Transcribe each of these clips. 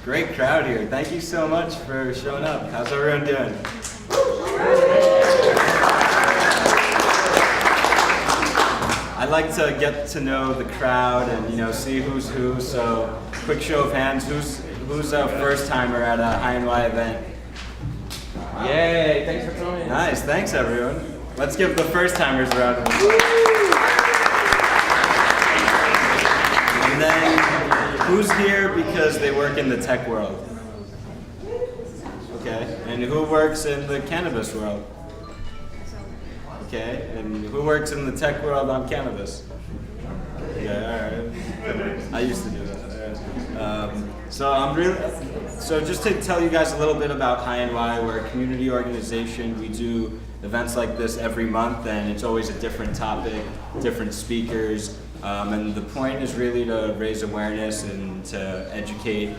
Great crowd here. Thank you so much for showing up. How's everyone doing? I like to get to know the crowd and see who's who. So, quick show of hands. Who's a first timer at a High and Y event? Yay! Thanks for coming. Nice. Thanks everyone. Let's give the first timers a round of applause. And then, who's here because they work in the tech world? Okay. And who works in the cannabis world? Okay. And who works in the tech world on cannabis? Yeah, all right. I used to do that. So just to tell you guys a little bit about High and Y, we're a community organization. We do events like this every month, and it's always a different topic, different speakers. And the point is really to raise awareness and to educate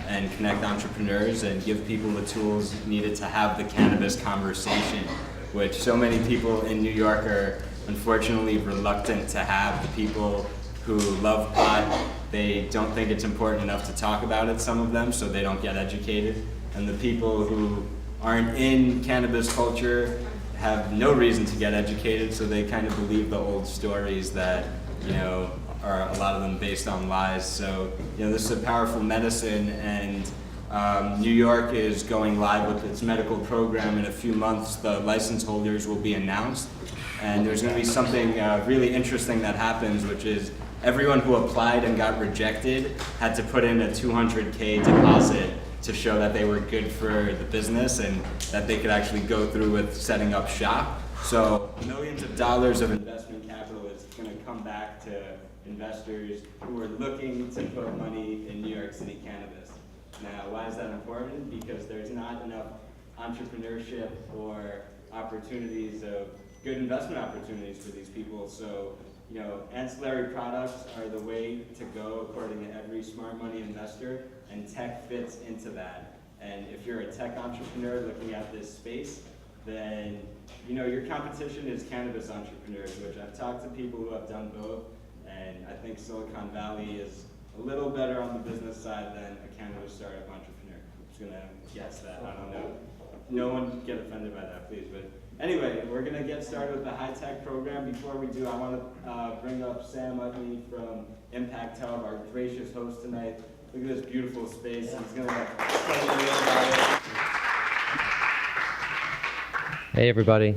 and connect entrepreneurs and give people the tools needed to have the cannabis conversation, which so many people in New York are unfortunately reluctant to have. The people who love pot, they don't think it's important enough to talk about it, some of them, so they don't get educated. And the people who aren't in cannabis culture have no reason to get educated, so they kind of believe the old stories that are a lot of them based on lies. So, this is a powerful medicine, and New York is going live with its medical program in a few months. The license holders will be announced, and there's going to be something really interesting that happens, which is everyone who applied and got rejected had to put in a $200K deposit to show that they were good for the business and that they could actually go through with setting up shop. So millions of dollars of investment capital is going to come back to investors who are looking to put money in New York City cannabis. Now, why is that important? Because there's not enough entrepreneurship or opportunities of good investment opportunities for these people. So, ancillary products are the way to go according to every smart money investor, and tech fits into that. And if you're a tech entrepreneur looking at this space, then your competition is cannabis entrepreneurs, which I've talked to people who have done both, and I think Silicon Valley is a little better on the business side than a cannabis startup entrepreneur. I'm just gonna guess that, I don't know. No one get offended by that, please. But anyway, we're gonna get started with the high tech program. Before we do, I wanna bring up Sam Utley from Impact Hub, our gracious host tonight. Look at this beautiful space. He's gonna tell you a little about it. Hey everybody.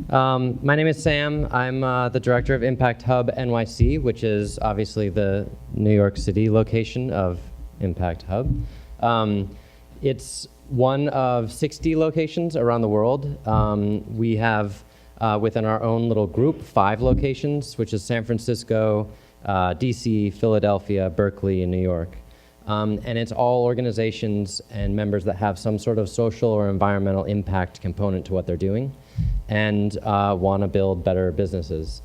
My name is Sam. I'm the director of Impact Hub NYC, which is obviously the New York City location of Impact Hub. It's one of 60 locations around the world. We have, within our own little group, 5 locations, which is San Francisco, DC, Philadelphia, Berkeley, and New York. And it's all organizations and members that have some sort of social or environmental impact component to what they're doing and want to build better businesses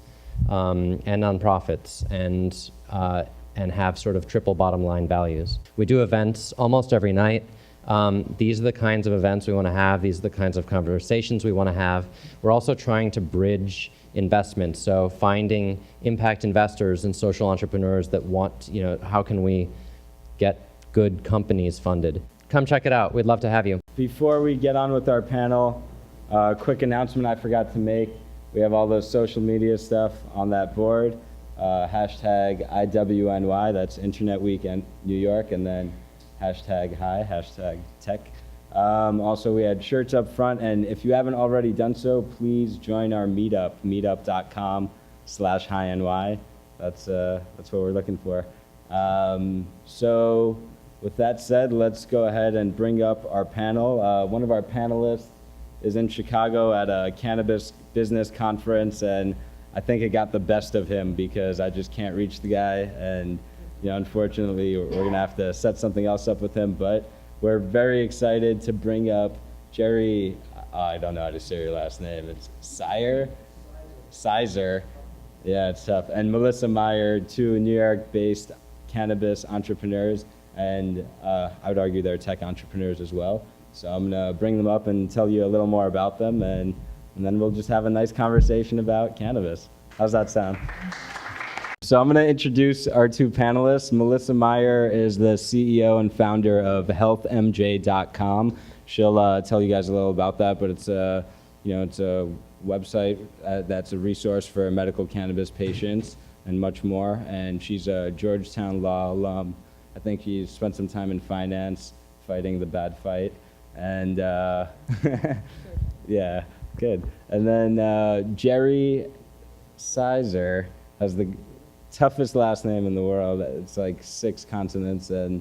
and nonprofits and have sort of triple bottom line values. We do events almost every night. These are the kinds of events we want to have. These are the kinds of conversations we want to have. We're also trying to bridge investments. So finding impact investors and social entrepreneurs that want, how can we get good companies funded? Come check it out. We'd love to have you. Before we get on with our panel, a quick announcement I forgot to make. We have all those social media stuff on that board. Hashtag IWNY, that's Internet Week in New York, and then hashtag high, hashtag tech. Also, we had shirts up front, and if you haven't already done so, please join our meetup, meetup.com/highny. That's what we're looking for. So with that said, let's go ahead and bring up our panel. One of our panelists is in Chicago at a cannabis business conference, and I think it got the best of him because I just can't reach the guy, and unfortunately we're gonna have to set something else up with him, but we're very excited to bring up Jerry, I don't know how to say your last name, it's Szycer, yeah, it's tough, and Melissa Meyer, 2 New York-based cannabis entrepreneurs, and I would argue they're tech entrepreneurs as well. So I'm gonna bring them up and tell you a little more about them, and then we'll just have a nice conversation about cannabis. How's that sound? So I'm going to introduce our two panelists. Melissa Meyer is the CEO and founder of healthmj.com. She'll tell you guys a little about that, but it's a website that's a resource for medical cannabis patients and much more. And she's a Georgetown Law alum. I think she spent some time in finance, fighting the bad fight. And yeah, good. And then Jerry Szycer has the toughest last name in the world. It's like 6 consonants, and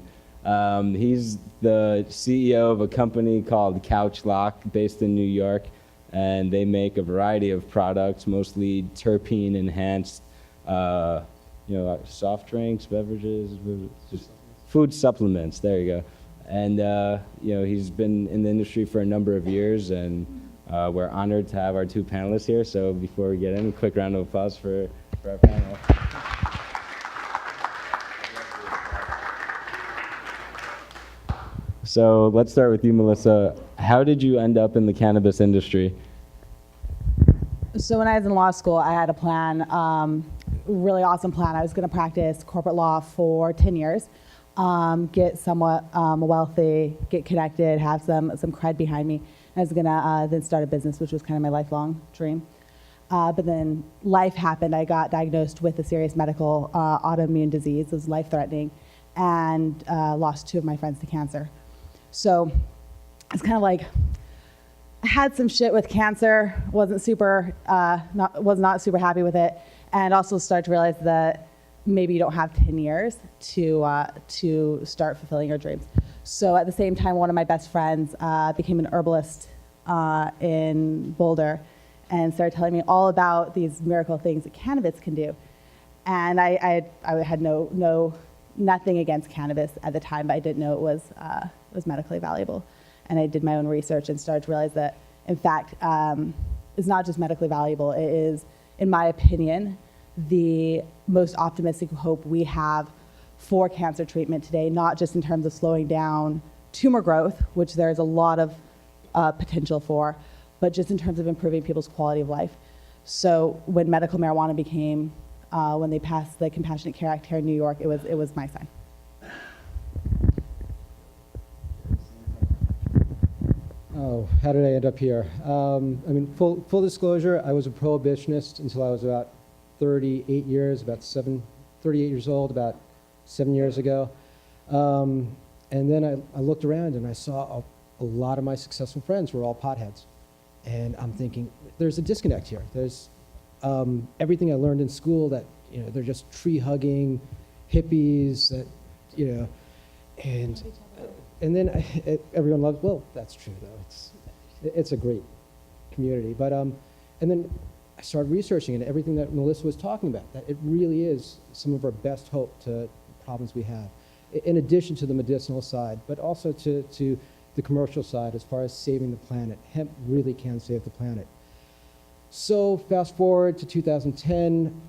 he's the CEO of a company called Couchlock, based in New York, and they make a variety of products, mostly terpene-enhanced, soft drinks, beverages, just food supplements. There you go. And he's been in the industry for a number of years, and we're honored to have our two panelists here. So before we get in, a quick round of applause for our panel. So let's start with you, Melissa. How did you end up in the cannabis industry? So when I was in law school, I had a plan, really awesome plan. I was going to practice corporate law for 10 years, get somewhat wealthy, get connected, have some cred behind me. I was going to then start a business, which was kind of my lifelong dream. But then life happened. I got diagnosed with a serious medical autoimmune disease. It was life-threatening, and lost 2 of my friends to cancer. So it's kind of like I had some shit with cancer, was not super happy with it, and also started to realize that maybe you don't have 10 years to start fulfilling your dreams. So at the same time, one of my best friends became an herbalist in Boulder and started telling me all about these miracle things that cannabis can do. And I had nothing against cannabis at the time, but I didn't know it was medically valuable. And I did my own research and started to realize that, in fact, it's not just medically valuable. It is, in my opinion, the most optimistic hope we have for cancer treatment today, not just in terms of slowing down tumor growth, which there's a lot of potential for, but just in terms of improving people's quality of life. So when medical marijuana became, when they passed the Compassionate Care Act here in New York, it was my sign. Oh, how did I end up here? Full disclosure, I was a prohibitionist until I was about 38 years old, about 7 years ago. And then I looked around and I saw a lot of my successful friends were all potheads. And I'm thinking, there's a disconnect here. There's everything I learned in school that, they're just tree-hugging hippies that, and then everyone loves, well, that's true though. It's a great community. But, and then I started researching and everything that Melissa was talking about, that it really is some of our best hope to problems we have, in addition to the medicinal side, but also to the commercial side as far as saving the planet. Hemp really can save the planet. So fast forward to 2010,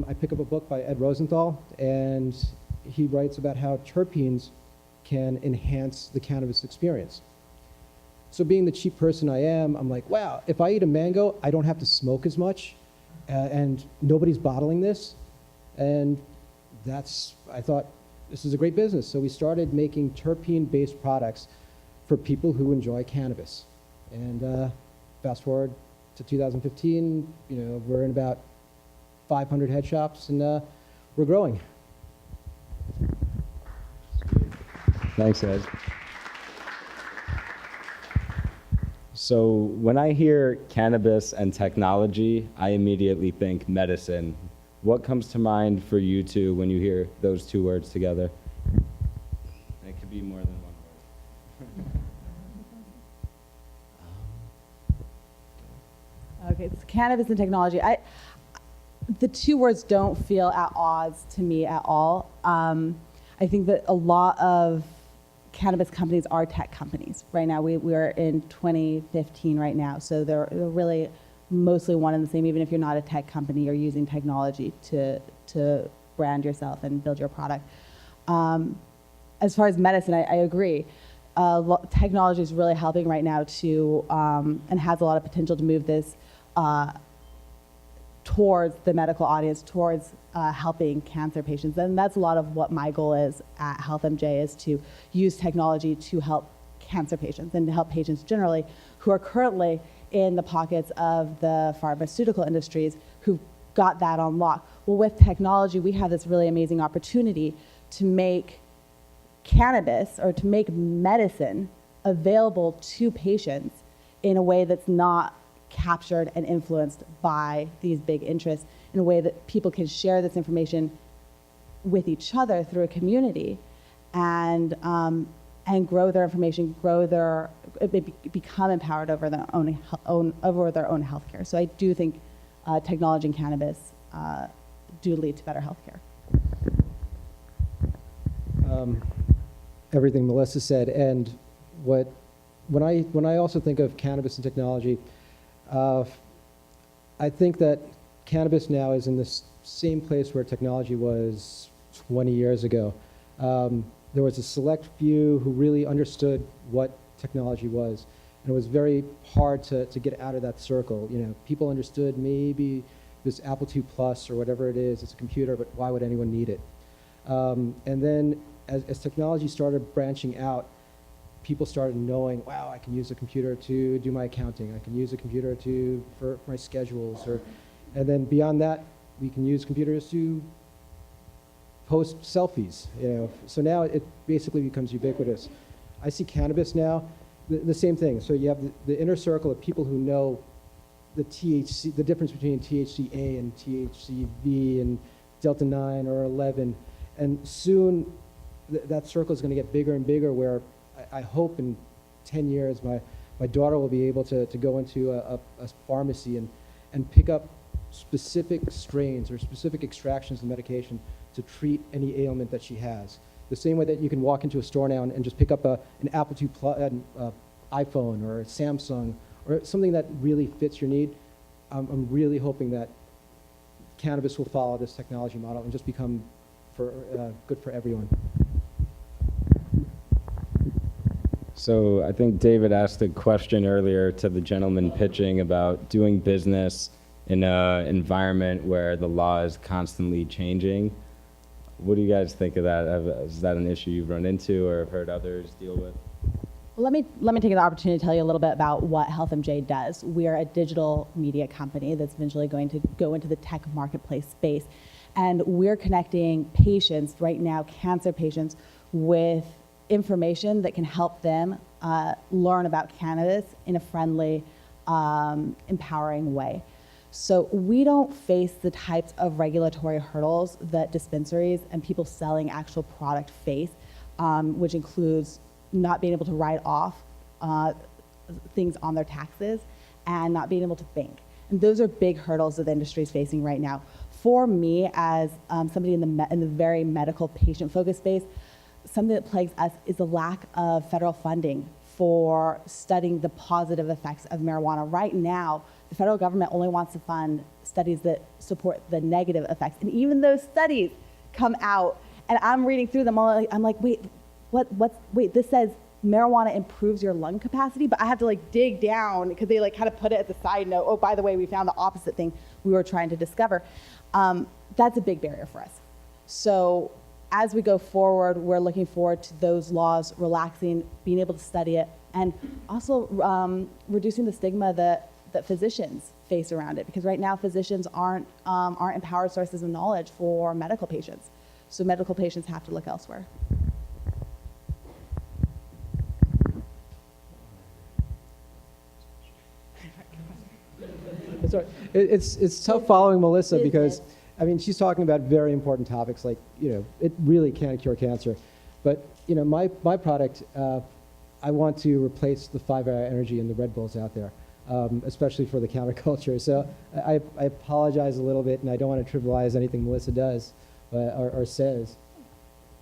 I pick up a book by Ed Rosenthal, and he writes about how terpenes can enhance the cannabis experience. So being the cheap person I am, I'm like, wow, if I eat a mango, I don't have to smoke as much, and nobody's bottling this. And I thought, this is a great business. So we started making terpene-based products for people who enjoy cannabis. And fast forward to 2015, we're in about 500 head shops, and we're growing. Thanks, Ed. So when I hear cannabis and technology, I immediately think medicine. What comes to mind for you two when you hear those two words together? It could be more than one word. Okay, it's cannabis and technology. The 2 words don't feel at odds to me at all. I think that a lot of cannabis companies are tech companies. Right now, we're in 2015 right now, so they're really mostly one and the same. Even if you're not a tech company, you're using technology to brand yourself and build your product. As far as medicine, I agree. Technology is really helping right now and has a lot of potential to move this towards the medical audience, towards helping cancer patients. And that's a lot of what my goal is at Health MJ, is to use technology to help cancer patients and to help patients generally who are currently in the pockets of the pharmaceutical industries who've got that on lock. Well, with technology, we have this really amazing opportunity to make cannabis, or to make medicine, available to patients in a way that's not captured and influenced by these big interests, in a way that people can share this information with each other through a community, and grow their information, become empowered over their own healthcare. So I do think technology and cannabis do lead to better healthcare. Everything Melissa said, and when I also think of cannabis and technology, I think that cannabis now is in the same place where technology was 20 years ago. There was a select few who really understood what technology was, and it was very hard to get out of that circle. You know, people understood maybe this Apple II Plus or whatever it is, it's a computer, but why would anyone need it? And then as technology started branching out, people started knowing, wow, I can use a computer to do my accounting. I can use a computer for my schedules. And then beyond that, we can use computers to post selfies. You know, so now it basically becomes ubiquitous. I see cannabis now, the same thing. So you have the inner circle of people who know the THC, the difference between THC-A and THC-V and Delta 9 or 11. And soon that circle is going to get bigger and bigger, where I hope in 10 years my daughter will be able to go into a pharmacy and pick up specific strains or specific extractions of medication to treat any ailment that she has. The same way that you can walk into a store now and just pick up an Apple II iPhone or a Samsung or something that really fits your need. I'm really hoping that cannabis will follow this technology model and just become good for everyone. So I think David asked a question earlier to the gentleman pitching about doing business in an environment where the law is constantly changing. What do you guys think of that? Is that an issue you've run into or have heard others deal with? Let me take the opportunity to tell you a little bit about what Health MJ does. We are a digital media company that's eventually going to go into the tech marketplace space. And we're connecting patients right now, cancer patients, with information that can help them learn about cannabis in a friendly, empowering way. So we don't face the types of regulatory hurdles that dispensaries and people selling actual product face, which includes not being able to write off things on their taxes and not being able to bank. And those are big hurdles that the industry is facing right now. For me, as somebody in the very medical patient-focused space, something that plagues us is the lack of federal funding for studying the positive effects of marijuana. Right now, the federal government only wants to fund studies that support the negative effects. And even those studies come out, and I'm reading through them, I'm like, wait, this says marijuana improves your lung capacity, but I have to like dig down because they like kind of put it as a side note. Oh, by the way, we found the opposite thing we were trying to discover. That's a big barrier for us. So as we go forward, we're looking forward to those laws relaxing, being able to study it, and also reducing the stigma that physicians face around it. Because right now, physicians aren't empowered sources of knowledge for medical patients. So medical patients have to look elsewhere. It's tough following Melissa because, I mean, she's talking about very important topics like, you know, it really can cure cancer. But, you know, my product, I want to replace the 5-hour energy in the Red Bulls out there, especially for the counterculture. So I apologize a little bit, and I don't want to trivialize anything Melissa does or says.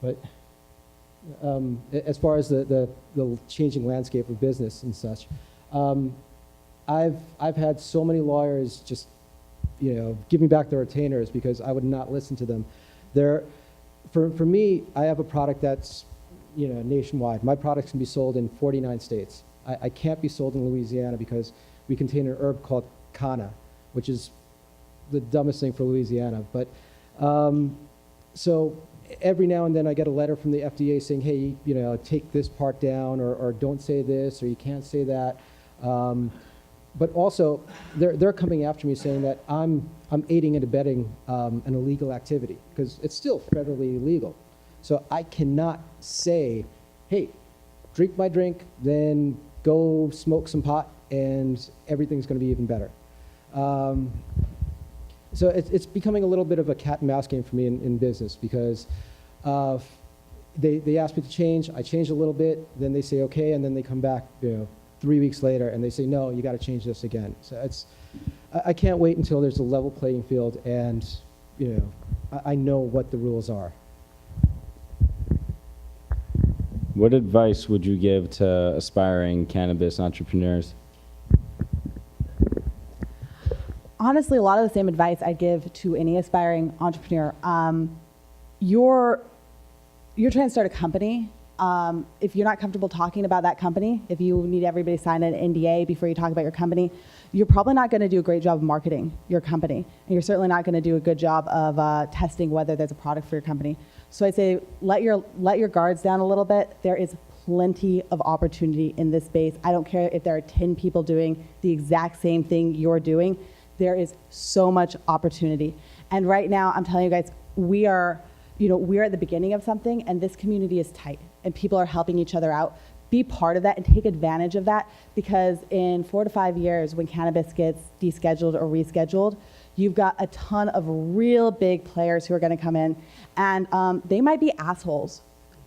But as far as the changing landscape of business and such, I've had so many lawyers just, you know, give me back their retainers because I would not listen to them. For me, I have a product that's, you know, nationwide. My products can be sold in 49 states. I can't be sold in Louisiana because we contain an herb called canna, which is the dumbest thing for Louisiana. But so every now and then I get a letter from the FDA saying, hey, you know, take this part down, or don't say this, or you can't say that. But also, they're coming after me saying that I'm aiding and abetting an illegal activity, because it's still federally illegal. So I cannot say, hey, drink my drink, then go smoke some pot, and everything's going to be even better. So it's becoming a little bit of a cat and mouse game for me in business, because they ask me to change, I change a little bit, then they say okay, and then they come back, you know, 3 weeks later, and they say, no, you got to change this again. So I can't wait until there's a level playing field, and you know, I know what the rules are. What advice would you give to aspiring cannabis entrepreneurs? Honestly, a lot of the same advice I'd give to any aspiring entrepreneur. You're trying to start a company. If you're not comfortable talking about that company, if you need everybody to sign an NDA before you talk about your company, you're probably not going to do a great job of marketing your company. And you're certainly not going to do a good job of testing whether there's a product for your company. So I'd say let your guards down a little bit. There is plenty of opportunity in this space. I don't care if there are 10 people doing the exact same thing you're doing. There is so much opportunity. And right now, I'm telling you guys, we're at the beginning of something, and this community is tight, and people are helping each other out. Be part of that and take advantage of that, because in 4 to 5 years, when cannabis gets descheduled or rescheduled, you've got a ton of real big players who are going to come in, and they might be assholes,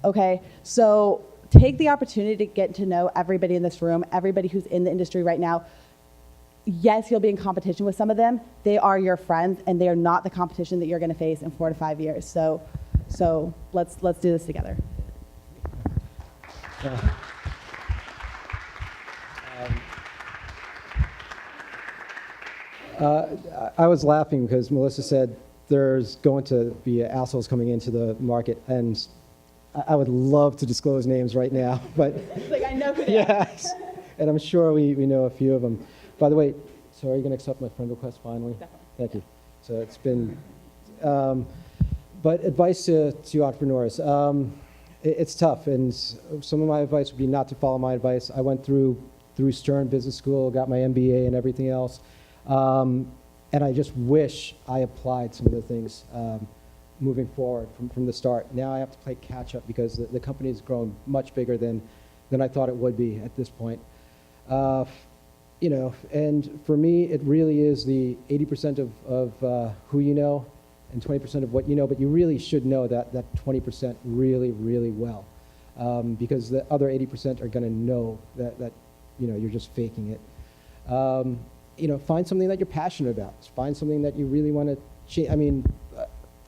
okay? So take the opportunity to get to know everybody in this room, everybody who's in the industry right now. Yes, you'll be in competition with some of them. They are your friends, and they are not the competition that you're going to face in 4 to 5 years. So let's do this together. I was laughing because Melissa said there's going to be assholes coming into the market, and I would love to disclose names right now, but Like, I know who they are. yes, and I'm sure we know a few of them. By the way, so are you going to accept my friend request finally? Definitely. Thank you. So it's been, but advice to entrepreneurs. It's tough, and some of my advice would be not to follow my advice. I went through Stern Business School, got my MBA and everything else, and I just wish I applied some of the things moving forward from the start. Now I have to play catch up because the company has grown much bigger than I thought it would be at this point. You know, and for me, it really is the 80% of who you know and 20% of what you know, but you really should know that 20% really, really well, because the other 80% are going to know that you know, you're just faking it. You know, find something that you're passionate about. Find something that you really want to change. I mean,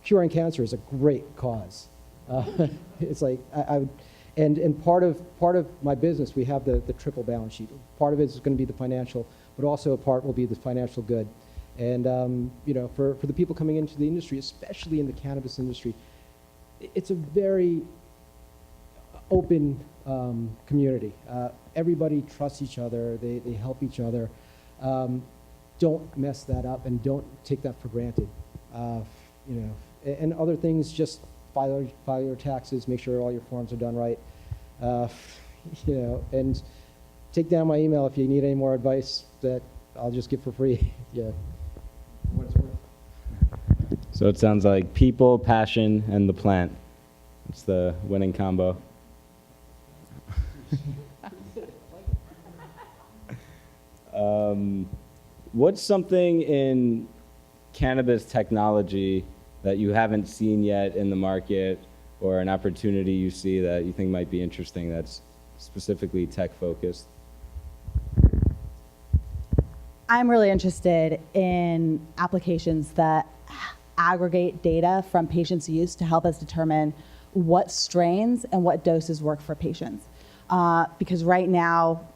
curing cancer is a great cause. It's like I would. And part of my business, we have the triple balance sheet. Part of it is going to be the financial, but also a part will be the financial good. And you know, for the people coming into the industry, especially in the cannabis industry, it's a very open community. Everybody trusts each other. They help each other. Don't mess that up, and don't take that for granted. You know, and other things, just file your taxes, make sure all your forms are done right, you know, and take down my email if you need any more advice that I'll just give for free. Yeah. What it's worth. So it sounds like people, passion, and the plant. It's the winning combo. What's something in cannabis technology that you haven't seen yet in the market, or an opportunity you see that you think might be interesting that's specifically tech focused? I'm really interested in applications that aggregate data from patients' use to help us determine what strains and what doses work for patients. Because right now,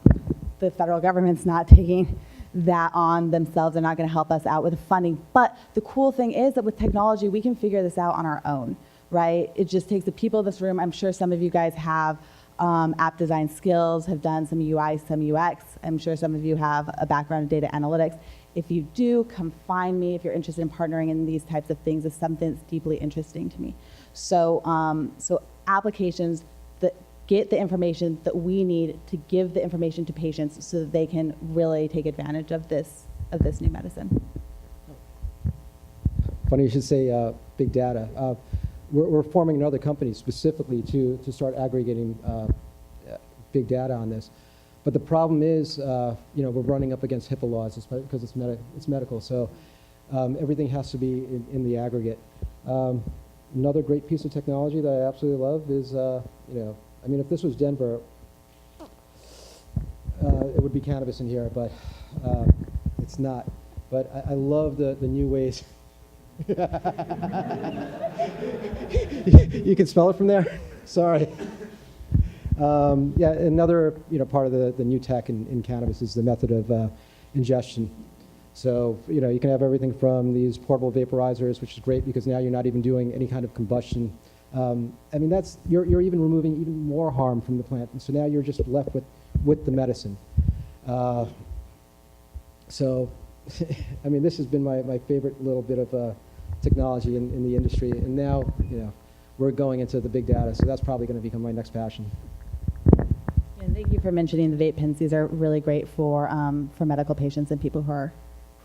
the federal government's not taking that on themselves. They're not going to help us out with the funding. But the cool thing is that with technology, we can figure this out on our own, right? It just takes the people in this room. I'm sure some of you guys have app design skills, have done some UI, some UX. I'm sure some of you have a background in data analytics. If you do, come find me if you're interested in partnering in these types of things. It's something that's deeply interesting to me. So, so applications that get the information that we need to give the information to patients so that they can really take advantage of this new medicine. Funny you should say big data. We're forming another company specifically to start aggregating big data on this. But the problem is, we're running up against HIPAA laws because it's medical. So everything has to be in the aggregate. Another great piece of technology that I absolutely love is, if this was Denver, it would be cannabis in here, but it's not. But I love the new ways. You can smell it from there? Sorry. Another part of the new tech in cannabis is the method of ingestion. So you can have everything from these portable vaporizers, which is great because now you're not even doing any kind of combustion. You're even removing even more harm from the plant, and so now you're just left with the medicine. This has been my favorite little bit of technology in the industry, and now we're going into the big data, so that's probably going to become my next passion. And thank you for mentioning the vape pens. These are really great for medical patients and people who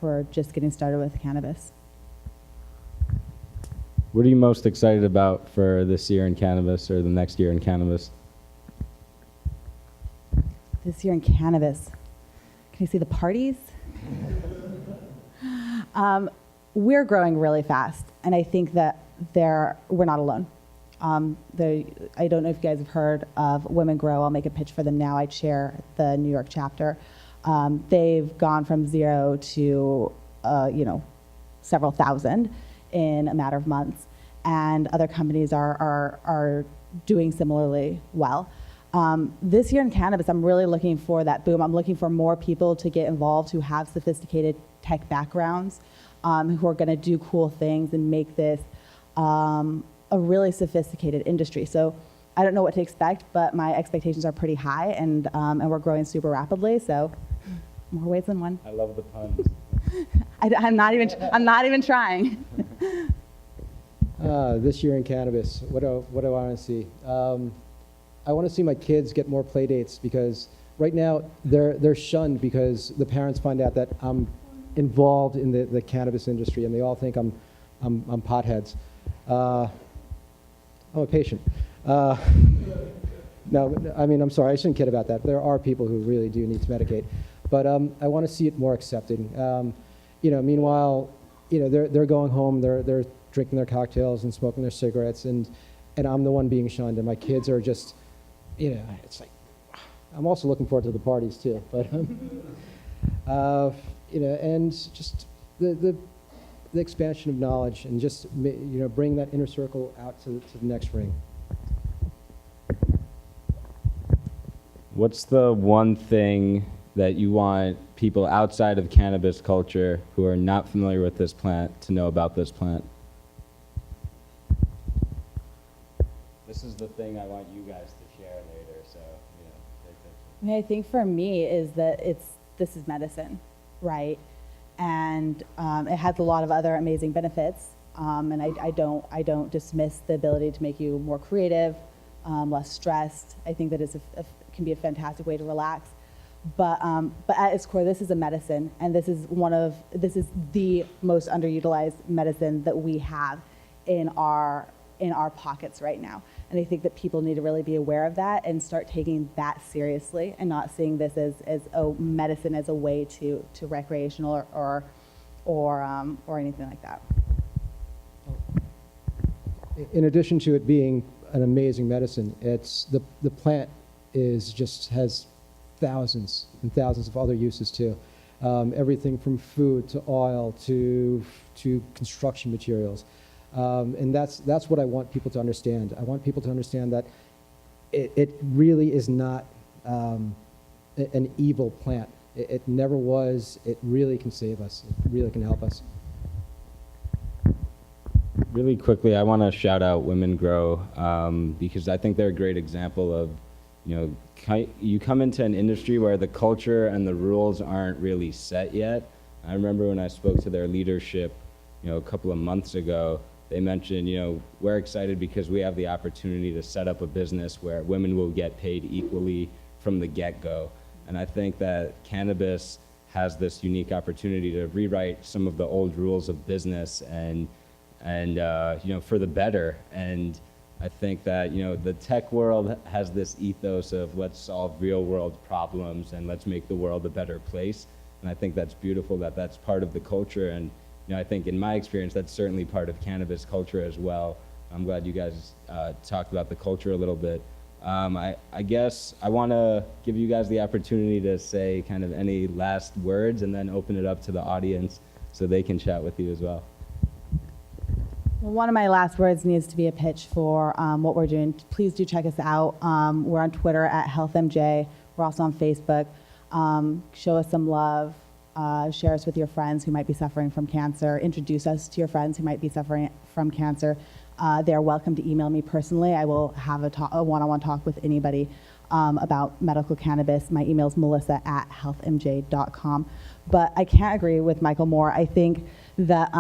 are just getting started with cannabis. What are you most excited about for this year in cannabis or the next year in cannabis? This year in cannabis, can you see the parties? We're growing really fast, and I think that we're not alone. I don't know if you guys have heard of Women Grow. I'll make a pitch for them now. I chair the New York chapter. They've gone from 0 to several thousand in a matter of months, and other companies are doing similarly well. This year in cannabis, I'm really looking for that boom. I'm looking for more people to get involved who have sophisticated tech backgrounds, who are going to do cool things and make this a really sophisticated industry. So I don't know what to expect, but my expectations are pretty high, and we're growing super rapidly. So more ways than one. I love the puns. I'm not even trying. This year in cannabis, what do I want to see? I want to see my kids get more play dates because right now they're shunned because the parents find out that I'm involved in the cannabis industry, and they all think I'm potheads. I'm a patient. No, I'm sorry, I shouldn't kid about that. There are people who really do need to medicate, but I want to see it more accepted. Meanwhile, they're going home, they're drinking their cocktails and smoking their cigarettes, and I'm the one being shunned, and my kids are just, it's like, I'm also looking forward to the parties too, but and just the expansion of knowledge, and just bring that inner circle out to the next ring. What's the one thing that you want people outside of cannabis culture who are not familiar with this plant to know about this plant? This is the thing I want you guys to share later, so, I think for me is that this is medicine, right? And it has a lot of other amazing benefits. And I don't dismiss the ability to make you more creative, less stressed. I think that can be a fantastic way to relax. But at its core, this is a medicine, and this is the most underutilized medicine that we have in our pockets right now. And I think that people need to really be aware of that and start taking that seriously, and not seeing this as a medicine as a way to recreational or anything like that. In addition to it being an amazing medicine, it's the plant has thousands and thousands of other uses too. Everything from food to oil to construction materials. And that's what I want people to understand. I want people to understand that it really is not an evil plant. It never was. It really can save us. It really can help us. Really quickly, I want to shout out Women Grow because I think they're a great example of, you come into an industry where the culture and the rules aren't really set yet, I remember when I spoke to their leadership, a couple of months ago, they mentioned, we're excited because we have the opportunity to set up a business where women will get paid equally from the get-go. And I think that cannabis has this unique opportunity to rewrite some of the old rules of business and for the better. And I think that, the tech world has this ethos of let's solve real world problems and let's make the world a better place. And I think that's beautiful that that's part of the culture. And, I think in my experience, that's certainly part of cannabis culture as well. I'm glad you guys talked about the culture a little bit. I guess I want to give you guys the opportunity to say kind of any last words and then open it up to the audience so they can chat with you as well. Well, one of my last words needs to be a pitch for what we're doing. Please do check us out. We're on Twitter at HealthMJ. We're also on Facebook. Show us some love. Share us with your friends who might be suffering from cancer. Introduce us to your friends who might be suffering from cancer. They're welcome to email me personally. I will have a one-on-one talk with anybody about medical cannabis. My email is melissa@healthmj.com. But I can't agree with Michael more. I think that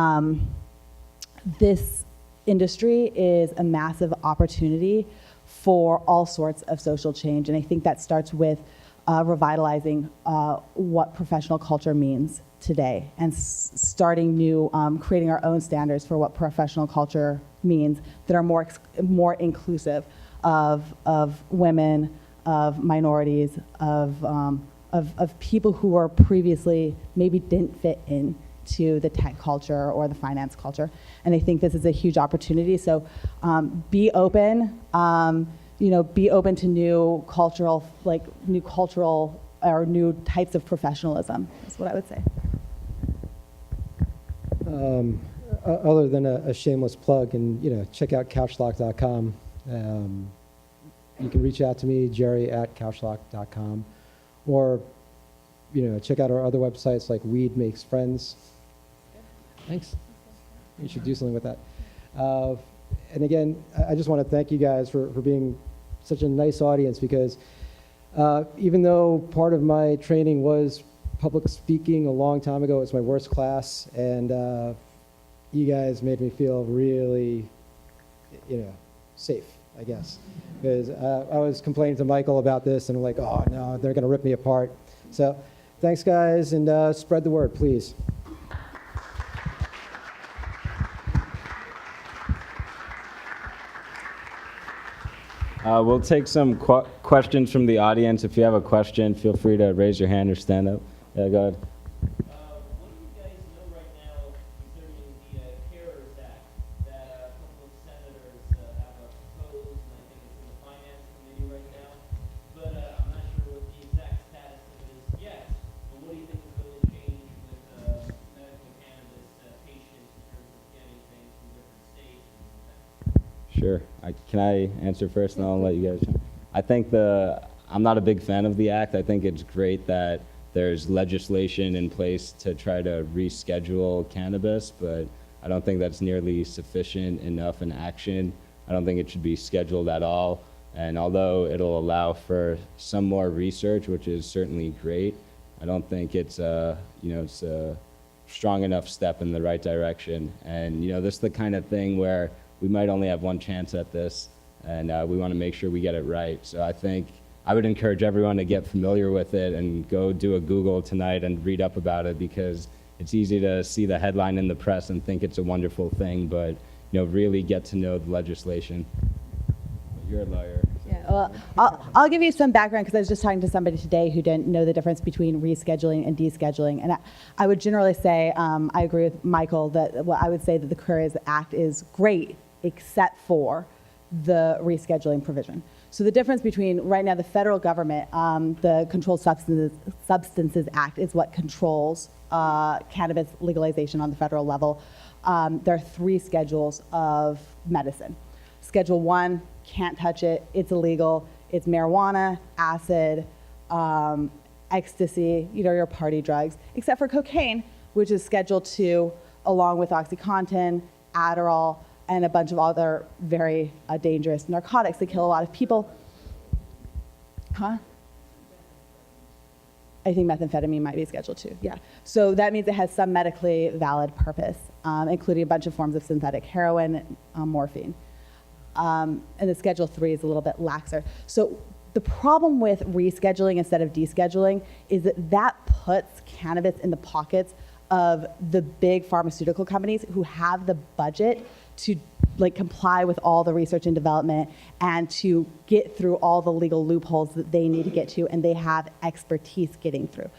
this industry is a massive opportunity for all sorts of social change. And I think that starts with revitalizing what professional culture means today and starting new, creating our own standards for what professional culture means that are more inclusive of women, of minorities, of people who were previously maybe didn't fit in to the tech culture or the finance culture. And I think this is a huge opportunity. So be open. Be open to new cultural or new types of professionalism. That's what I would say. Other than a shameless plug, and check out Couchlock.com. You can reach out to me, Jerry@Couchlock.com, or check out our other websites like Weed Makes Friends. Thanks. You should do something with that. And again, I just want to thank you guys for being such a nice audience, because even though part of my training was public speaking a long time ago, it's my worst class, and you guys made me feel really, safe, I guess. Because I was complaining to Michael about this, and I'm like, oh no, they're going to rip me apart. So thanks, guys, and spread the word, please. We'll take some questions from the audience. If you have a question, feel free to raise your hand or stand up. Yeah, go ahead. What do you guys know right now concerning the CARES Act that a couple of senators have proposed, and I think it's in the Finance Committee right now, but I'm not sure what the exact status of it is yet, but what do you think is going to change with medical cannabis patients in terms of getting things from different states? Sure. Can I answer first, and I'll let you guys. I think I'm not a big fan of the act. I think it's great that there's legislation in place to try to reschedule cannabis, but I don't think that's nearly sufficient enough in action. I don't think it should be scheduled at all. And although it'll allow for some more research, which is certainly great, I don't think it's it's a strong enough step in the right direction. And this is the kind of thing where we might only have one chance at this, and we want to make sure we get it right. So I think I would encourage everyone to get familiar with it and go do a Google tonight and read up about it, because it's easy to see the headline in the press and think it's a wonderful thing, but really get to know the legislation. You're a lawyer. So. Yeah, well, I'll give you some background, because I was just talking to somebody today who didn't know the difference between rescheduling and descheduling. And I would generally say, I agree with Michael, that I would say that the CARES Act is great, except for the rescheduling provision. So the difference between right now the federal government, the Controlled Substances Act is what controls cannabis legalization on the federal level. There are 3 schedules of medicine. Schedule 1, can't touch it, it's illegal. It's marijuana, acid, ecstasy, your party drugs, except for cocaine, which is Schedule 2, along with OxyContin, Adderall, and a bunch of other very dangerous narcotics that kill a lot of people. Huh? I think methamphetamine might be Schedule 2, yeah. So that means it has some medically valid purpose, including a bunch of forms of synthetic heroin, morphine. And the Schedule 3 is a little bit laxer. So the problem with rescheduling instead of descheduling is that that puts cannabis in the pockets of the big pharmaceutical companies who have the budget to like comply with all the research and development and to get through all the legal loopholes that they need to get to, and they have expertise getting through.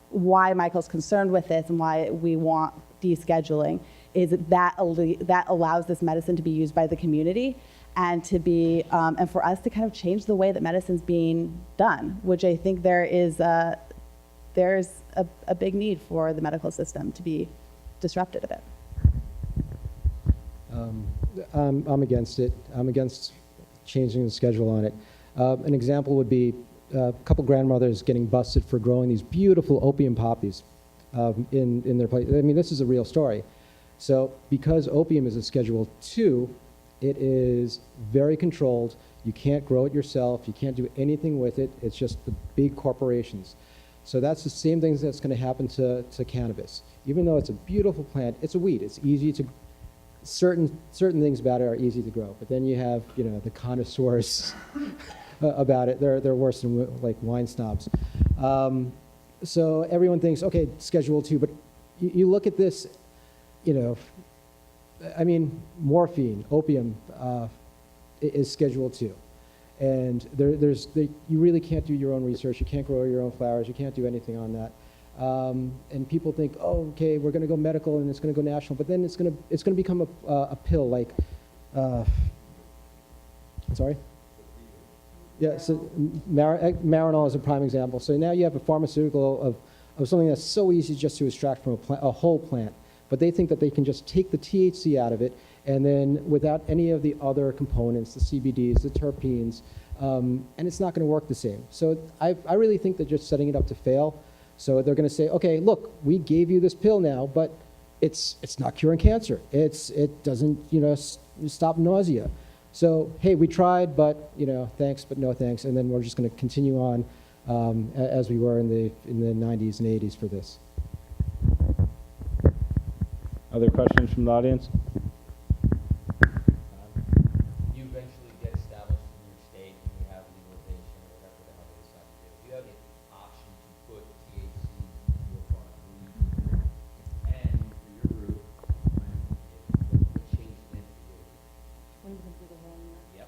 Why Michael's concerned with this and why we want descheduling is that allows this medicine to be used by the community and to be and for us to kind of change the way that medicine's being done, which I think there's a big need for the medical system to be disrupted a bit. I'm against it. I'm against changing the schedule on it. An example would be a couple grandmothers getting busted for growing these beautiful opium poppies in their place. I mean, this is a real story. So because opium is a Schedule 2, it is very controlled. You can't grow it yourself. You can't do anything with it. It's just the big corporations. So that's the same thing that's going to happen to cannabis. Even though it's a beautiful plant, it's a weed. It's easy to certain things about it are easy to grow. But then you have the connoisseurs about it. They're worse than like wine snobs. So everyone thinks, okay, Schedule 2. But you look at this, I mean, morphine, opium is Schedule 2. And you really can't do your own research. You can't grow your own flowers. You can't do anything on that. And people think, oh, okay, we're going to go medical and it's going to go national. But then it's going to become a pill like, sorry? Yeah, so Marinol is a prime example. So now you have a pharmaceutical of something that's so easy just to extract from a whole plant. But they think that they can just take the THC out of it, and then without any of the other components, the CBDs, the terpenes, and it's not going to work the same. So I really think they're just setting it up to fail. So they're going to say, okay, look, we gave you this pill now, but it's not curing cancer. It doesn't stop nausea. So hey, we tried, but thanks, but no thanks. And then we're just going to continue on as we were in the 90s and 80s for this. Other questions from the audience? You eventually get established in your state and you have legalization or whatever the hell they decide to do. You have the option to put THC into your product and for your group, it changed it for you. Yep.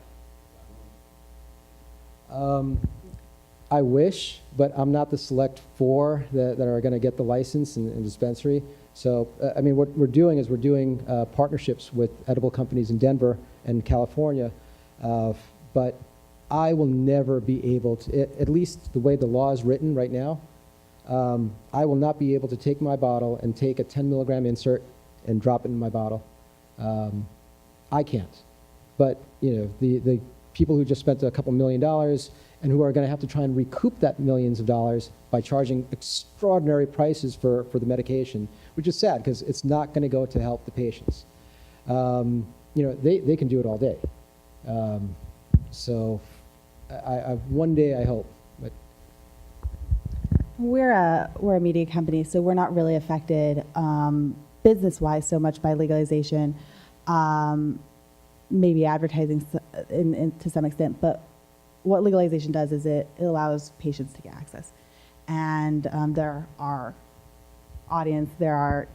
I wish, but I'm not the select 4 that are going to get the license and dispensary. So, I mean, what we're doing is we're doing partnerships with edible companies in Denver and California, but I will never be able to, at least the way the law is written right now, I will not be able to take my bottle and take a 10 milligram insert and drop it in my bottle. I can't. But, the people who just spent a couple $1 million and who are going to have to try and recoup that millions of dollars by charging extraordinary prices for the medication, which is sad because it's not going to go to help the patients. They can do it all day. So one day I hope. But We're a media company, so we're not really affected business-wise so much by legalization. Maybe advertising to some extent, but what legalization does is it allows patients to get access. And they're our audience, they're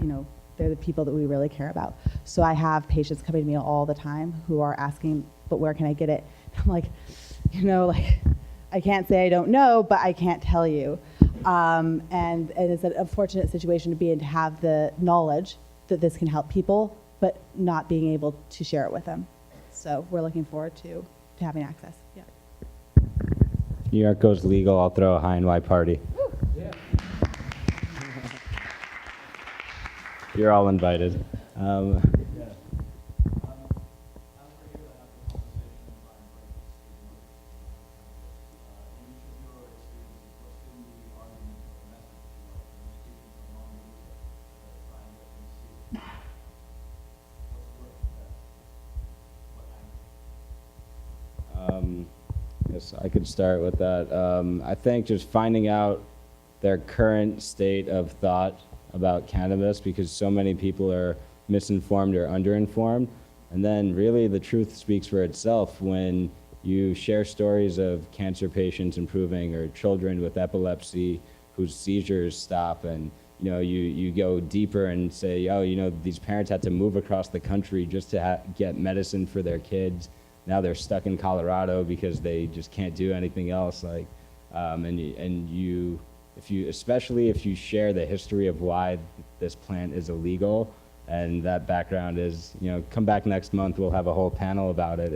the people that we really care about. So I have patients coming to me all the time who are asking, but where can I get it? I'm like, I can't say I don't know, but I can't tell you. And it's an unfortunate situation to be in, to have the knowledge that this can help people, but not being able to share it with them. So we're looking forward to having access. Yeah. New York goes legal, I'll throw a high and Y party. yeah. You're all invited. Yes, I could start with that. I think just finding out their current state of thought about cannabis, because so many people are misinformed or underinformed. And then really the truth speaks for itself when you share stories of cancer patients improving or children with epilepsy whose seizures stop, and you go deeper and say, oh, these parents had to move across the country just to get medicine for their kids. Now they're stuck in Colorado because they just can't do anything else. Especially if you share the history of why this plant is illegal, and that background is, come back next month, we'll have a whole panel about it.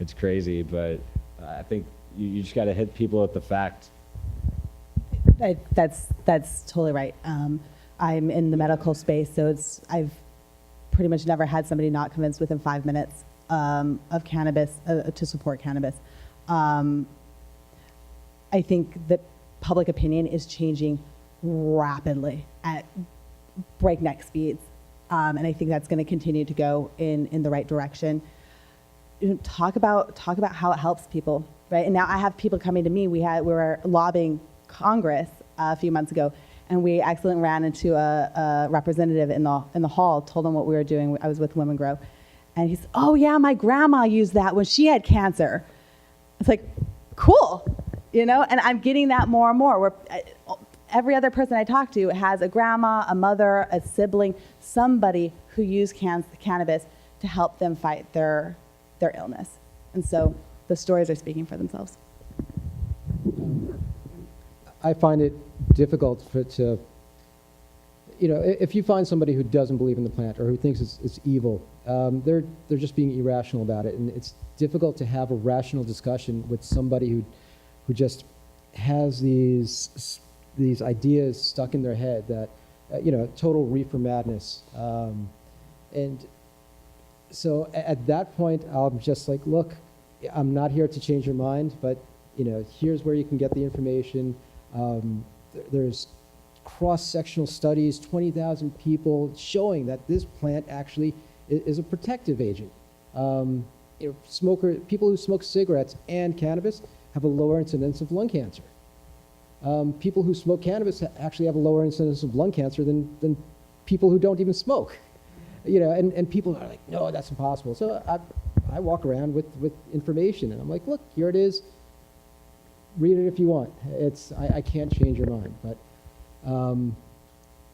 It's crazy, but I think you just got to hit people with the fact. That's totally right. I'm in the medical space, so I've pretty much never had somebody not convinced within 5 minutes of cannabis to support cannabis. I think that public opinion is changing rapidly at breakneck speeds, and I think that's going to continue to go in the right direction. Talk about how it helps people, right? And now I have people coming to me. We were lobbying Congress a few months ago, and we accidentally ran into a representative in the hall, told him what we were doing. I was with Women Grow, and he said, "Oh yeah, my grandma used that when she had cancer." It's like, cool, and I'm getting that more and more. Where every other person I talk to has a grandma, a mother, a sibling, somebody who used cannabis to help them fight their illness, and so the stories are speaking for themselves. I find it difficult if you find somebody who doesn't believe in the plant or who thinks it's evil, they're just being irrational about it, and it's difficult to have a rational discussion with somebody who just has these ideas stuck in their head that total reefer madness, and so at that point I'm just like, look, I'm not here to change your mind, but here's where you can get the information. There's cross-sectional studies, 20,000 people showing that this plant actually is a protective agent. People who smoke cigarettes and cannabis have a lower incidence of lung cancer. People who smoke cannabis actually have a lower incidence of lung cancer than people who don't even smoke. And people are like, no, that's impossible. So I walk around with information, and I'm like, look, here it is. Read it if you want. I can't change your mind, but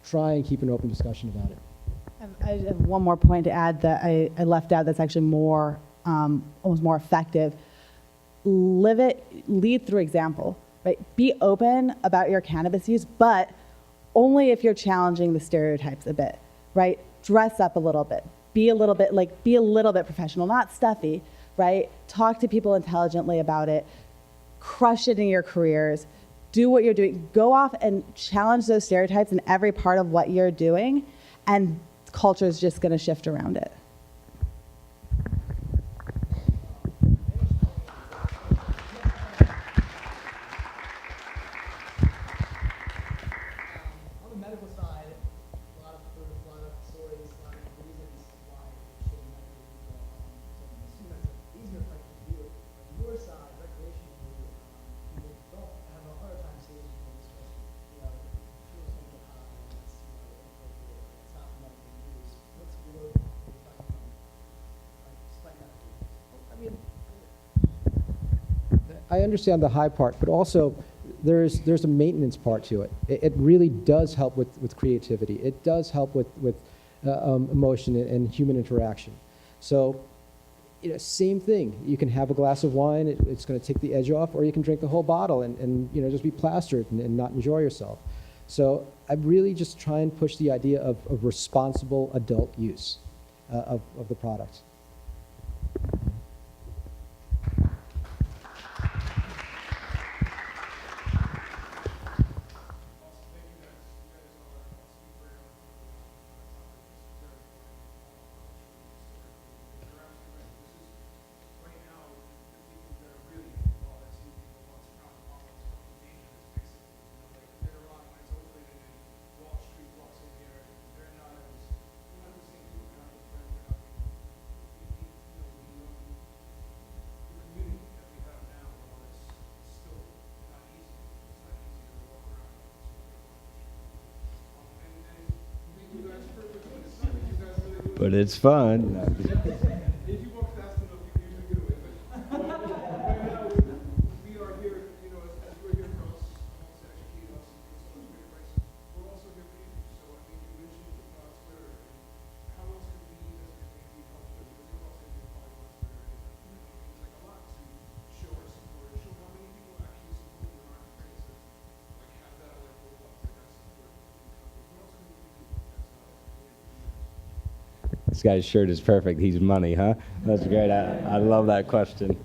try and keep an open discussion about it. I have one more point to add that I left out that's actually almost more effective. Lead through example, right? Be open about your cannabis use, but only if you're challenging the stereotypes a bit, right? Dress up a little bit. Be a little bit professional, not stuffy, right? Talk to people intelligently about it. Crush it in your careers. Do what you're doing. Go off and challenge those stereotypes in every part of what you're doing, and culture is just going to shift around it. On the medical side, a lot of stories, a lot of reasons why it should not be legal. So I assume that's an easier question to do. On your side, recreationally, people don't have a hard time seeing people discussing, people smoking high, and that's inappropriate, it's not medical use. What's your perspective on despite that? I mean, I understand the high part, but also there's a maintenance part to it. It really does help with creativity. It does help with emotion and human interaction. So, same thing. You can have a glass of wine. It's going to take the edge off, or you can drink the whole bottle and just be plastered and not enjoy yourself. So I really just try and push the idea of responsible adult use of the product. but it's fun. If you walk fast enough, you can usually get away. But right now, we are here, you know, as we're here for us, to educate us and give us great advice. We're also here for you. So I think you mentioned Twitter. And how else can we, as a community, help with it? We're also here to follow on Twitter. And it means like a lot to show our support, show how many people actually support you and aren't afraid to like have that like robot like I support. What else can we do? This guy's shirt is perfect. He's money, huh? That's great. I love that question.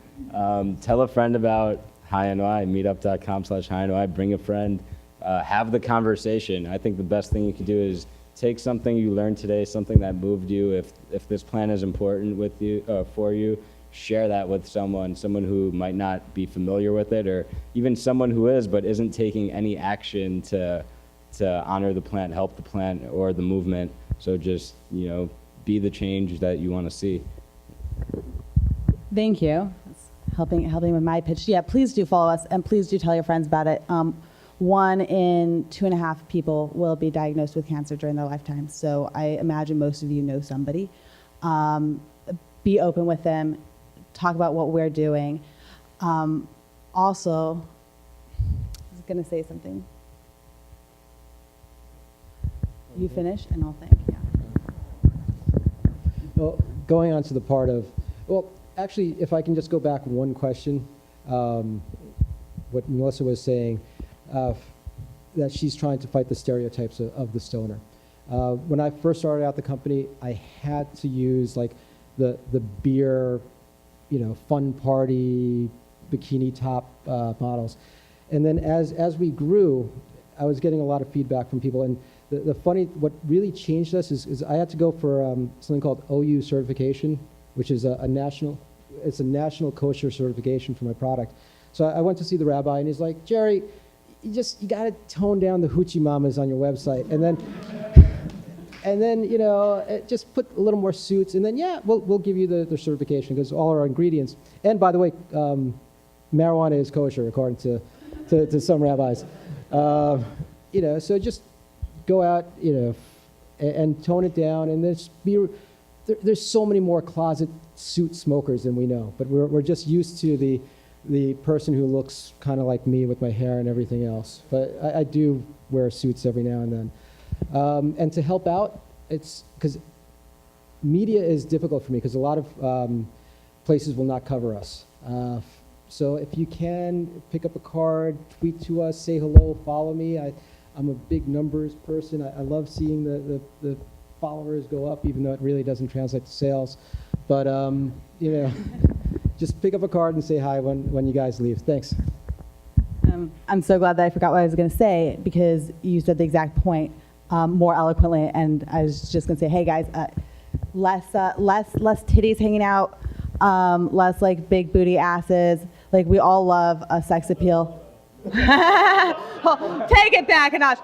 Tell a friend about High NY, meetup.com/High NY. Bring a friend. Have the conversation. I think the best thing you can do is take something you learned today, something that moved you. If this plan is important with you, for you, share that with someone who might not be familiar with it, or even someone who is but isn't taking any action to honor the plant, help the plant or the movement. So just, you know, be the change that you want to see. Thank you. That's helping with my pitch. Yeah, please do follow us, and please do tell your friends about it. 1 in 2.5 people will be diagnosed with cancer during their lifetime. So I imagine most of you know somebody. Be open with them. Talk about what we're doing. Also, I was going to say something. You finish, and I'll think. Yeah. Well, going on to the part of, well, actually, if I can just go back one question, what Melissa was saying, that she's trying to fight the stereotypes of the stoner. When I first started out the company, I had to use like the beer, you know, fun party, bikini top models. And then as we grew, I was getting a lot of feedback from people. And what really changed us is I had to go for something called OU certification, which is a national kosher certification for my product. So I went to see the rabbi, and he's like, Jerry, you got to tone down the hoochie mamas on your website, and then you know, just put a little more suits, and then yeah, we'll give you the certification, because all our ingredients. And by the way, marijuana is kosher according to some rabbis. You know, so just go out, you know, and tone it down, and there's so many more closet suit smokers than we know, but we're just used to the person who looks kind of like me with my hair and everything else. But I do wear suits every now and then. And to help out, it's because media is difficult for me, because a lot of places will not cover us. So if you can, pick up a card, tweet to us, say hello, follow me. I'm a big numbers person. I love seeing the followers go up, even though it really doesn't translate to sales. But, you know, just pick up a card and say hi when you guys leave. Thanks. I'm so glad that I forgot what I was going to say, because you said the exact point more eloquently. And I was just going to say, hey, guys, less titties hanging out, less like big booty asses. Like, we all love a sex appeal. Well, take it back a notch.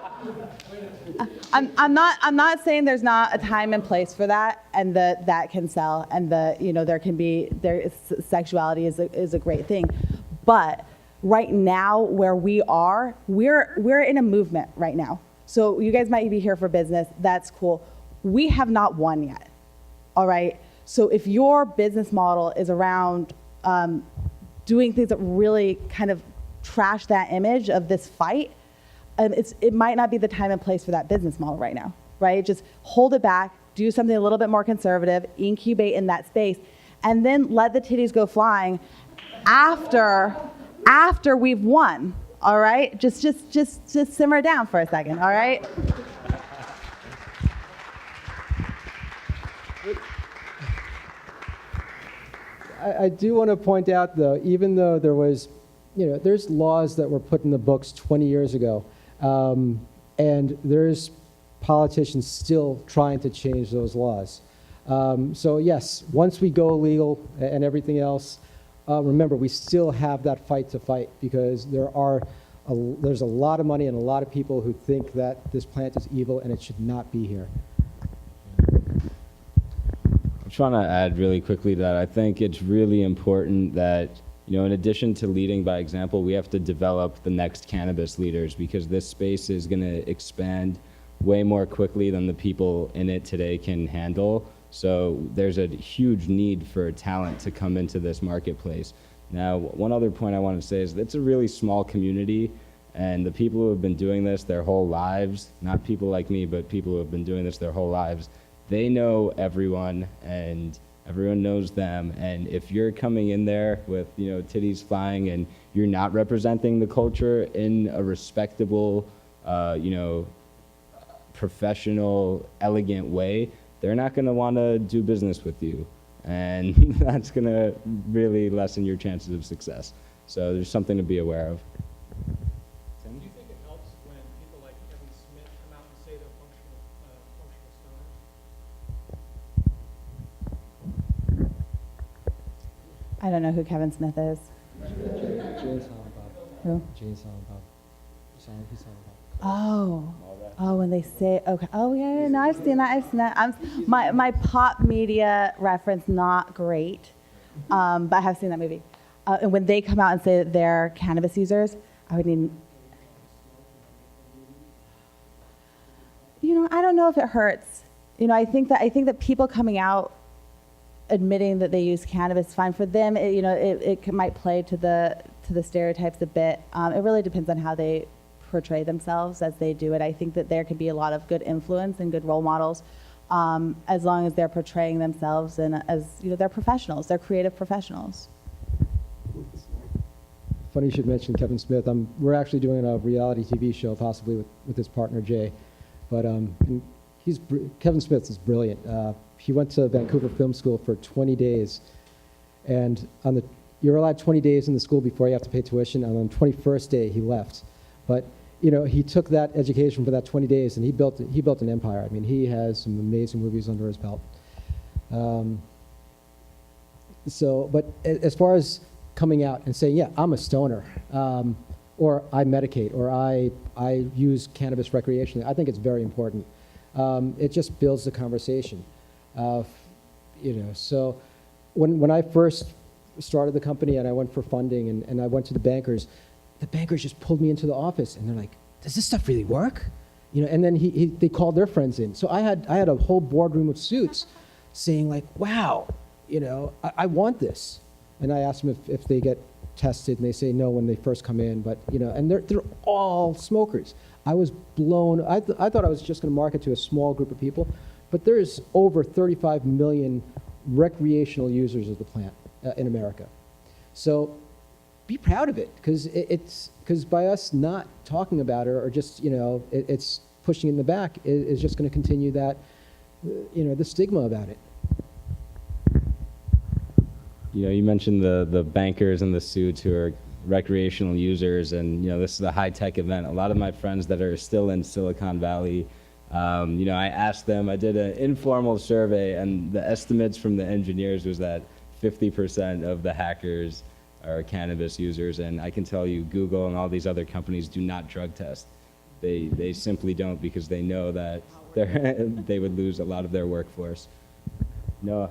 I'm not saying there's not a time and place for that, and that can sell, and sexuality is a great thing, but right now where we are, we're in a movement right now. So you guys might be here for business. That's cool. We have not won yet. All right. So if your business model is around doing things that really kind of trash that image of this fight, it might not be the time and place for that business model right now, right? Just hold it back, do something a little bit more conservative, incubate in that space, and then let the titties go flying after we've won, all right? Just simmer down for a second, all right? I do want to point out, though, even though there was, you know, there's laws that were put in the books 20 years ago, and there's politicians still trying to change those laws. So yes, once we go legal and everything else, remember, we still have that fight to fight, because there's a lot of money and a lot of people who think that this plant is evil and it should not be here. I just want to add really quickly that I think it's really important that, you know, in addition to leading by example, we have to develop the next cannabis leaders, because this space is going to expand way more quickly than the people in it today can handle. So there's a huge need for talent to come into this marketplace. Now, one other point I want to say is it's a really small community, and the people who have been doing this their whole lives, not people like me, but people who have been doing this their whole lives, they know everyone, and everyone knows them. And if you're coming in there with, titties flying, and you're not representing the culture in a respectable, professional, elegant way, they're not going to want to do business with you. And that's going to really lessen your chances of success. So there's something to be aware of. Do you think it helps when people like Kevin Smith come out and say they're functional stoners? I don't know who Kevin Smith is. Jane's Silent Bob. Who? Jane's Silent Bob. He's Silent Bob. Oh, when they say, okay, oh yeah, no, I've seen that. My pop media reference, not great, but I have seen that movie. And when they come out and say that they're cannabis users, I would need, I don't know if it hurts. I think that people coming out admitting that they use cannabis is fine for them. It might play to the stereotypes a bit. It really depends on how they portray themselves as they do it. I think that there can be a lot of good influence and good role models, as long as they're portraying themselves and as they're professionals, they're creative professionals. Funny you should mention Kevin Smith. We're actually doing a reality TV show, possibly with his partner Jay, but and Kevin Smith is brilliant. He went to Vancouver Film School for 20 days, and you're allowed 20 days in the school before you have to pay tuition, and on the 21st day he left. But he took that education for that 20 days, and he built an empire. I mean, he has some amazing movies under his belt. But as far as coming out and saying, yeah, I'm a stoner, or I medicate, or I use cannabis recreationally, I think it's very important. It just builds the conversation. So when I first started the company and I went for funding and I went to the bankers just pulled me into the office and they're like, does this stuff really work? And then they called their friends in. So I had a whole boardroom of suits saying like, wow, I want this. And I asked them if they get tested, and they say no when they first come in, but and they're all smokers. I was blown. I thought I was just going to market to a small group of people, but there's over 35 million recreational users of the plant in America. So be proud of it, because by us not talking about it or just it's pushing it in the back is just going to continue that the stigma about it. You mentioned the bankers and the suits who are recreational users, and this is a high-tech event. A lot of my friends that are still in Silicon Valley, I asked them, I did an informal survey, and the estimates from the engineers was that 50% of the hackers are cannabis users, and I can tell you Google and all these other companies do not drug test. They simply don't, because they know that they would lose a lot of their workforce. Noah.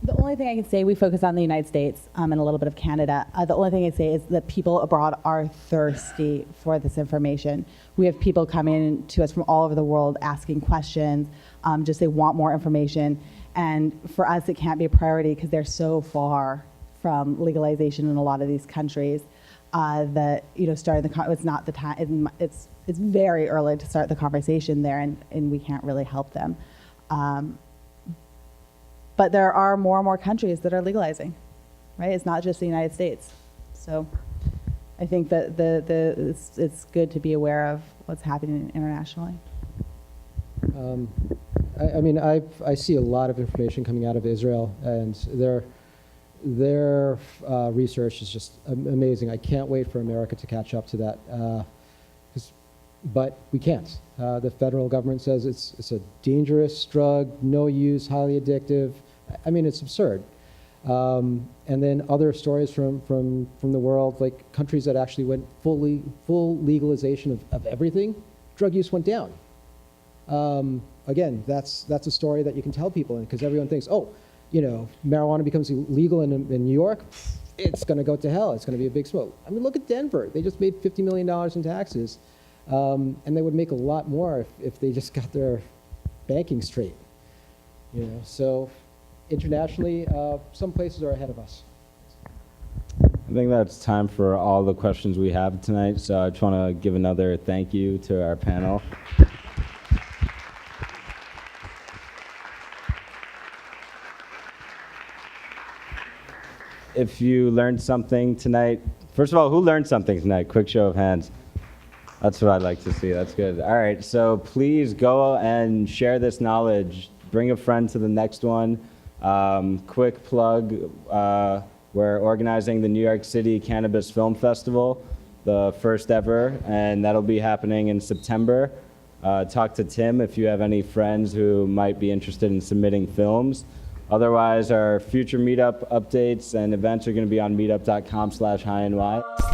The only thing I can say, we focus on the United States and a little bit of Canada. The only thing I say is that people abroad are thirsty for this information. We have people coming to us from all over the world asking questions, just they want more information. And for us, it can't be a priority because they're so far from legalization in a lot of these countries that starting it's not the time. It's very early to start the conversation there, and we can't really help them. But there are more and more countries that are legalizing, right? It's not just the United States. So I think that it's good to be aware of what's happening internationally. I see a lot of information coming out of Israel, and their research is just amazing. I can't wait for America to catch up to that, but we can't. The federal government says it's a dangerous drug, no use, highly addictive. I mean, it's absurd. And then other stories from the world, like countries that actually went full legalization of everything, drug use went down. Again, that's a story that you can tell people, because everyone thinks, oh, you know, marijuana becomes illegal in New York, it's going to go to hell. It's going to be a big smoke. I mean, look at Denver. They just made $50 million in taxes, and they would make a lot more if they just got their banking straight. You know, so internationally, some places are ahead of us. I think that's time for all the questions we have tonight, so I just want to give another thank you to our panel. If you learned something tonight, first of all, who learned something tonight? Quick show of hands. That's what I'd like to see. That's good. All right, so please go and share this knowledge. Bring a friend to the next one. Quick plug, we're organizing the New York City Cannabis Film Festival, the first ever, and that'll be happening in September. Talk to Tim if you have any friends who might be interested in submitting films. Otherwise, our future meetup updates and events are going to be on meetup.com/high-ny.